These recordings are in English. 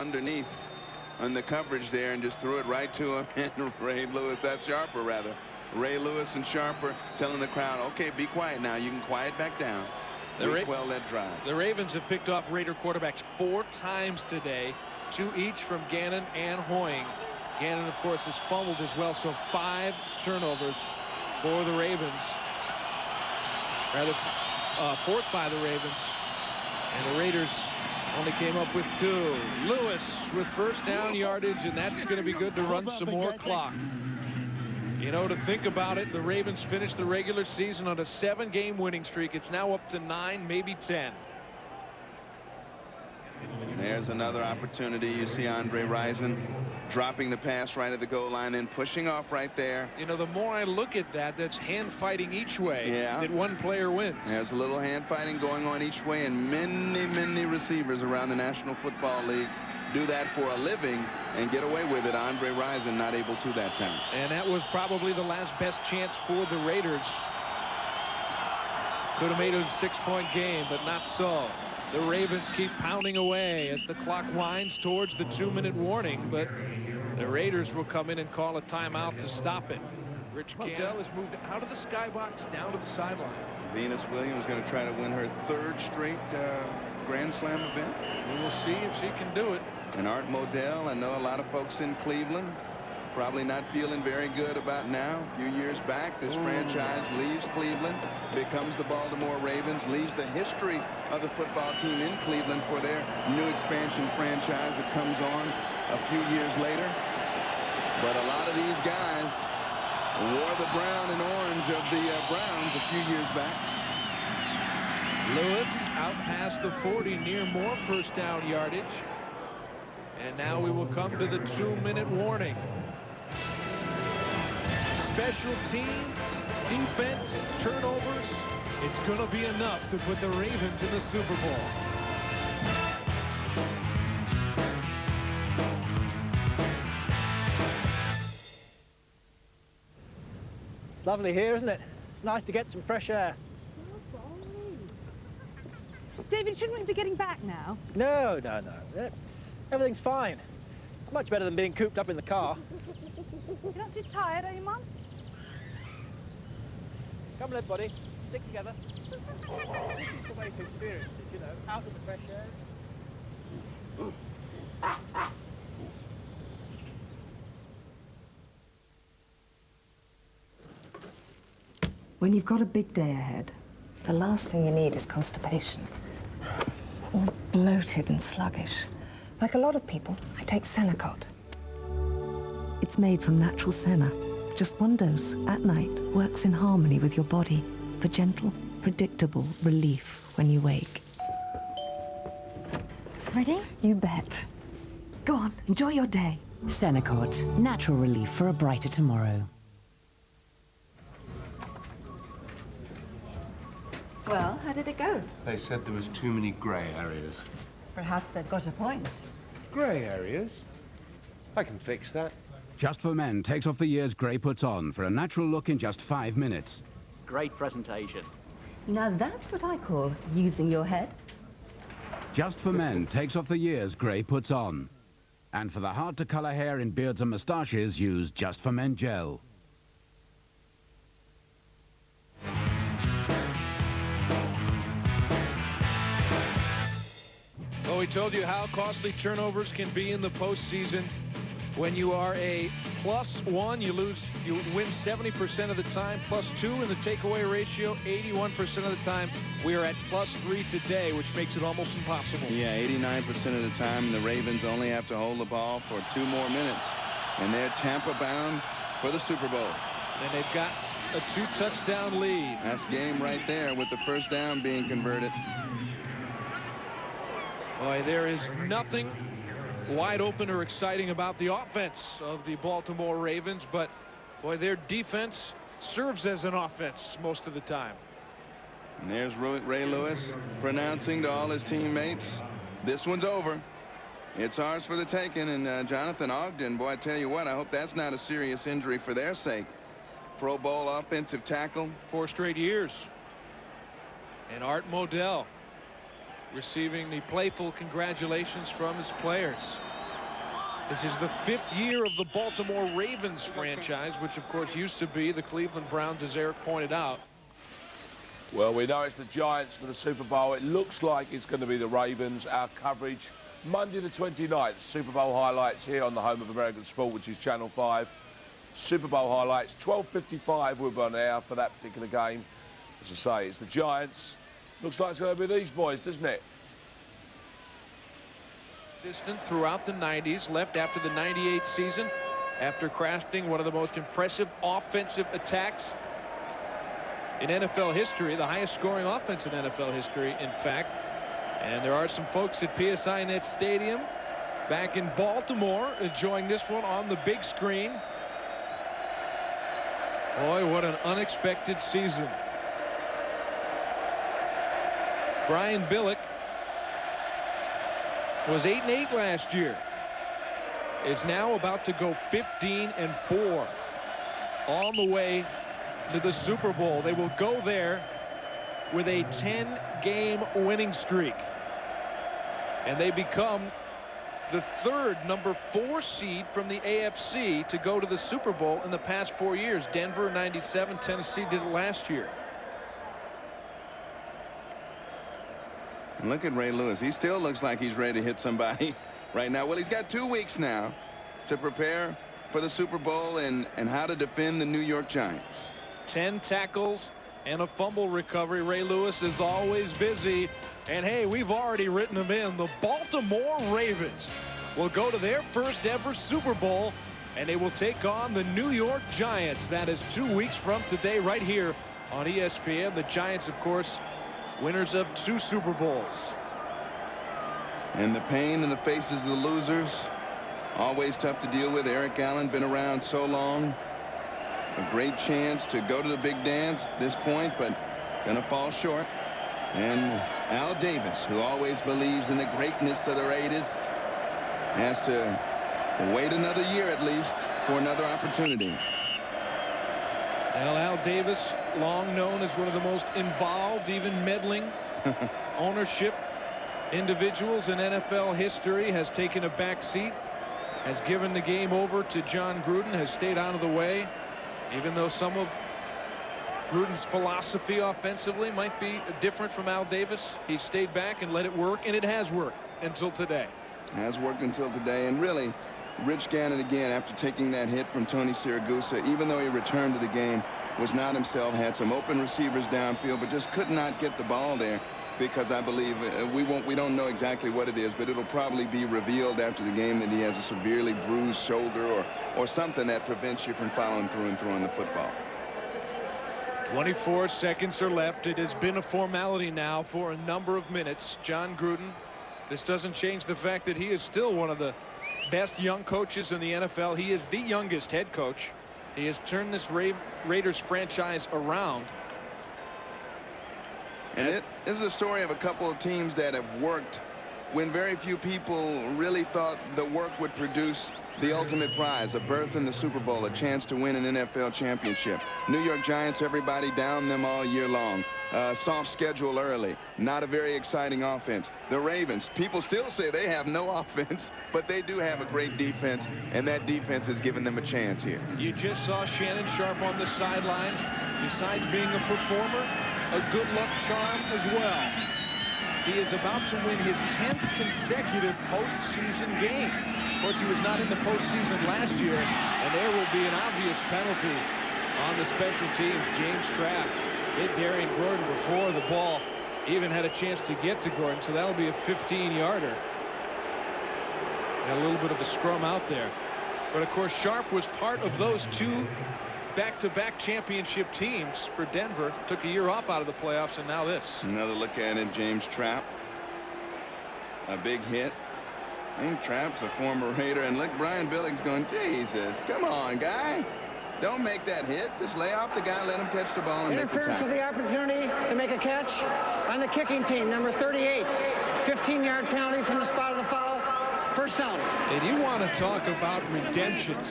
underneath on the coverage there and just threw it right to him. And Ray Lewis, that's Sharper rather. Ray Lewis and Sharper telling the crowd, okay, be quiet now. You can quiet back down. Quell that drive. The Ravens have picked off Raider quarterbacks 4 times today, 2 each from Gannon and Hoying. Gannon, of course, has fumbled as well, so 5 turnovers for the Ravens. Rather, forced by the Ravens. And the Raiders only came up with 2. Lewis with first down yardage, and that's going to be good to run some more clock. You know, to think about it, the Ravens finished the regular season on a 7-game winning streak. It's now up to 9, maybe 10. And there's another opportunity. You see Andre Rison dropping the pass right at the goal line and pushing off right there. You know, the more I look at that, that's hand fighting each way. Yeah. That one player wins. There's a little hand fighting going on each way, and many receivers around the National Football League do that for a living and get away with it. Andre Rison not able to that time. And that was probably the last best chance for the Raiders. Could have made it a 6-point game, but not so. The Ravens keep pounding away as the clock winds towards the 2-minute warning, but the Raiders will come in and call a timeout to stop it. Rich Motel has moved out of the skybox down to the sideline. Venus Williams going to try to win her 3rd straight Grand Slam event. We will see if she can do it. And Art Modell, I know a lot of folks in Cleveland probably not feeling very good about now. A few years back, this franchise leaves Cleveland, becomes the Baltimore Ravens, leaves the history of the football team in Cleveland for their new expansion franchise that comes on a few years later. But a lot of these guys wore the brown and orange of the Browns a few years back. Lewis out past the 40, near more first down yardage. And now we will come to the 2-minute warning. Special teams, defense, turnovers. It's going to be enough to put the Ravens in the Super Bowl. It's lovely here, isn't it? It's nice to get some fresh air. David, shouldn't we be getting back now? No. Everything's fine. It's much better than being cooped up in the car. You're not too tired, are you, Mum? Come on, everybody. Stick together. This is the way to experience it, you know, out in the fresh air. When you've got a big day ahead, the last thing you need is constipation. All bloated and sluggish. Like a lot of people, I take Senecot. It's made from natural senna. Just one dose at night works in harmony with your body for gentle, predictable relief when you wake. Ready? You bet. Go on, enjoy your day. Senecot, natural relief for a brighter tomorrow. Well, how did it go? They said there was too many grey areas. Perhaps they've got a point. Grey areas? I can fix that. Just for Men takes off the years grey puts on for a natural look in just 5 minutes. Great presentation. Now that's what I call using your head. Just for Men takes off the years grey puts on. And for the hard-to-colour hair in beards and moustaches, use Just for Men gel. Well, we told you how costly turnovers can be in the postseason. When you are a +1, you win 70% of the time, +2 in the takeaway ratio, 81% of the time. We are at +3 today, which makes it almost impossible. Yeah, 89% of the time, the Ravens only have to hold the ball for 2 more minutes. And they're Tampa bound for the Super Bowl. And they've got a 2-touchdown lead. That's game right there with the first down being converted. Boy, there is nothing wide open or exciting about the offense of the Baltimore Ravens, but boy, their defense serves as an offense most of the time. And there's Ray Lewis pronouncing to all his teammates, this one's over. It's ours for the taking. And Jonathan Ogden, boy, I tell you what, I hope that's not a serious injury for their sake. Pro Bowl offensive tackle. 4 straight years. And Art Modell receiving the playful congratulations from his players. This is the 5th year of the Baltimore Ravens franchise, which of course used to be the Cleveland Browns, as Eric pointed out. Well, we know it's the Giants for the Super Bowl. It looks like it's going to be the Ravens. Our coverage Monday the 29th. Super Bowl highlights here on the home of American sport, which is Channel 5. Super Bowl highlights, 12:55 we'll be on air for that particular game. As I say, it's the Giants. Looks like it's going to be these boys, doesn't it? Distant throughout the 90s, left after the 98 season after crafting one of the most impressive offensive attacks in NFL history, the highest scoring offense in NFL history, in fact. And there are some folks at PSI Net Stadium back in Baltimore enjoying this one on the big screen. Boy, what an unexpected season. Brian Billick was 8-8 last year, is now about to go 15-4 on the way to the Super Bowl. They will go there with a 10-game winning streak, and they become the 3rd number 4 seed from the AFC to go to the Super Bowl in the past 4 years. Denver 97, Tennessee did it last year. And look at Ray Lewis. He still looks like he's ready to hit somebody right now. Well, he's got 2 weeks now to prepare for the Super Bowl and how to defend the New York Giants. 10 tackles and a fumble recovery. Ray Lewis is always busy. And hey, we've already written them in. The Baltimore Ravens will go to their first ever Super Bowl, and they will take on the New York Giants. That is 2 weeks from today right here on ESPN. The Giants, of course, winners of 2 Super Bowls. And the pain in the faces of the losers, always tough to deal with. Eric Allen, been around so long. A great chance to go to the big dance at this point, but gonna fall short. And Al Davis, who always believes in the greatness of the Raiders, has to wait another year at least for another opportunity. Well, Al Davis, long known as one of the most involved, even meddling ownership individuals in NFL history, has taken a back seat, has given the game over to John Gruden, has stayed out of the way, even though some of Gruden's philosophy offensively might be different from Al Davis. He stayed back and let it work, and it has worked until today. Has worked until today. And really, Rich Gannon, again, after taking that hit from Tony Siragusa, even though he returned to the game, was not himself, had some open receivers downfield, but just could not get the ball there, because I believe we don't know exactly what it is, but it'll probably be revealed after the game that he has a severely bruised shoulder or something that prevents you from following through and throwing the football. 24 seconds are left. It has been a formality now for a number of minutes. John Gruden, this doesn't change the fact that he is still one of the best young coaches in the NFL. He is the youngest head coach. He has turned this Raiders franchise around. And it is a story of a couple of teams that have worked when very few people really thought the work would produce the ultimate prize, a berth in the Super Bowl, a chance to win an NFL championship. New York Giants, everybody down them all year long. Soft schedule early. Not a very exciting offense. The Ravens, people still say they have no offense, but they do have a great defense, and that defense has given them a chance here. You just saw Shannon Sharpe on the sideline. Besides being a performer, a good luck charm as well. He is about to win his 10th consecutive postseason game. Of course, he was not in the postseason last year, and there will be an obvious penalty on the special teams. James Trapp hit Darian Gordon before the ball even had a chance to get to Gordon, so that'll be a 15-yarder. A little bit of a scrum out there. But, of course, Sharpe was part of those 2 back-to-back championship teams for Denver. Took a year off out of the playoffs, and now this. Another look at it, James Trapp. A big hit. And Trapp's a former Raider, and look, Brian Billick's going, Jesus, come on, guy. Don't make that hit. Just lay off the guy, let him catch the ball, and make the interference tackle. with the opportunity to make a catch on the kicking team, number 38. 15-yard penalty from the spot of the foul. First down. And you want to talk about redemptions.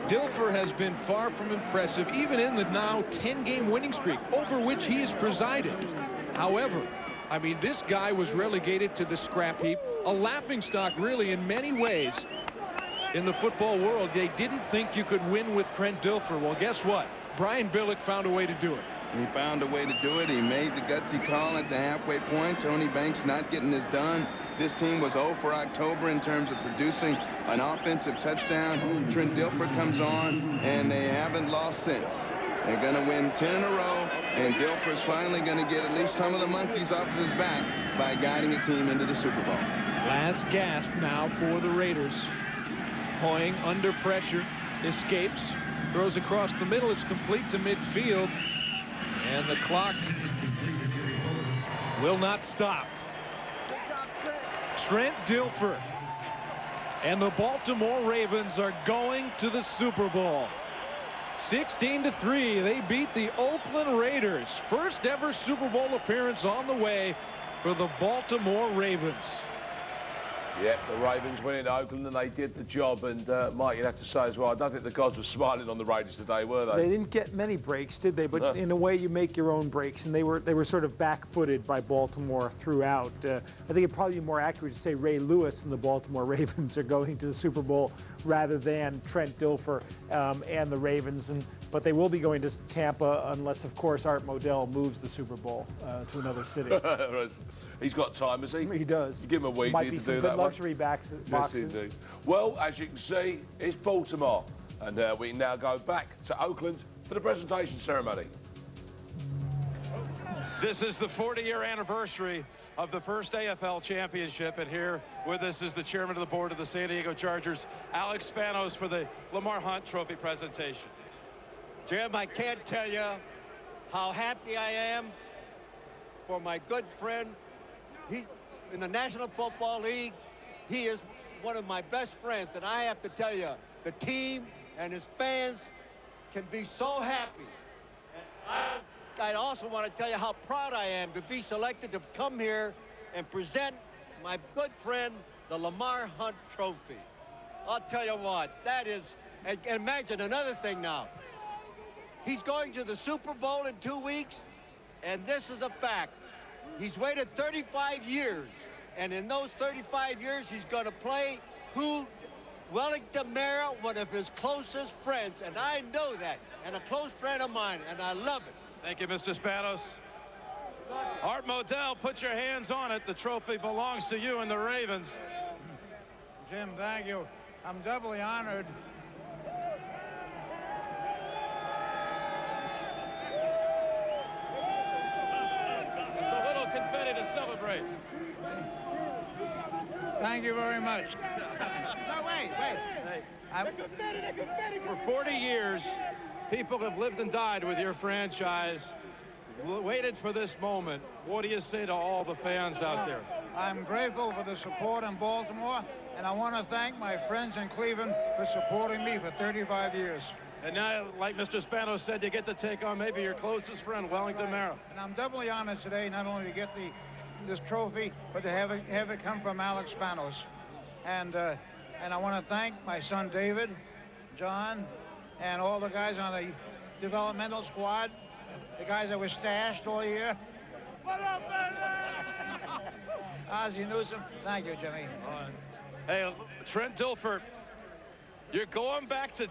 Dilfer has been far from impressive, even in the now 10-game winning streak over which he has presided. However, I mean, this guy was relegated to the scrap heap, a laughingstock really in many ways. in the football world. They didn't think you could win with Trent Dilfer. Well, guess what? Brian Billick found a way to do it. He found a way to do it. He made the gutsy call at the halfway point. Tony Banks not getting this done. This team was 0 for October in terms of producing an offensive touchdown. Trent Dilfer comes on, and they haven't lost since. They're going to win 10 in a row, and Dilfer's finally going to get at least some of the monkeys off of his back by guiding a team into the Super Bowl. Last gasp now for the Raiders. Hoying under pressure, escapes, throws across the middle. It's complete to midfield, and the clock will not stop. Trent Dilfer and the Baltimore Ravens are going to the Super Bowl. 16-3, they beat the Oakland Raiders. First ever Super Bowl appearance on the way for the Baltimore Ravens. Yep, the Ravens went into Oakland and they did the job. And Mike, you'd have to say as well, I don't think the gods were smiling on the Raiders today, were they? They didn't get many breaks, did they? But in a way, you make your own breaks, and they were sort of back-footed by Baltimore throughout. I think it'd probably be more accurate to say Ray Lewis and the Baltimore Ravens are going to the Super Bowl rather than Trent Dilfer and the Ravens. But they will be going to Tampa unless, of course, Art Modell moves the Super Bowl to another city. He's got time, has he? He does. You give him a week Might be to some do good that luxury boxes. Yes, indeed. Well, as you can see, it's Baltimore. And we now go back to Oakland for the presentation ceremony. This is the 40-year anniversary of the first AFL championship, and here with us is the chairman of the board of the San Diego Chargers, Alex Spanos, for the Lamar Hunt Trophy presentation. Jim, I can't tell you how happy I am for my good friend. He's in the National Football League. He is one of my best friends, and I have to tell you, the team and his fans can be so happy. And I also want to tell you how proud I am to be selected to come here and present my good friend the Lamar Hunt Trophy. I'll tell you what, that is, and imagine another thing now. He's going to the Super Bowl in 2 weeks, and this is a fact. He's waited 35 years, and in those 35 years, he's going to play Wellington Mara, one of his closest friends, and I know that, and a close friend of mine, and I love it. Thank you, Mr. Spanos. Art Modell, put your hands on it. The trophy belongs to you and the Ravens. Jim, thank you. I'm doubly honored. Just a little confetti to celebrate. Thank you very much. No, wait. For 40 years, people have lived and died with your franchise, waited for this moment. What do you say to all the fans out there? I'm grateful for the support in Baltimore, and I want to thank my friends in Cleveland for supporting me for 35 years. And now, like Mr. Spanos said, you get to take on maybe your closest friend, Wellington Mara. And I'm doubly honored today not only to get this trophy, but to have it come from Alex Spanos. And I want to thank my son David, John, and all the guys on the developmental squad, the guys that were stashed all year. What up, baby? Ozzie Newsome. Thank you, Jimmy. Hey, Trent Dilfer, you're going back to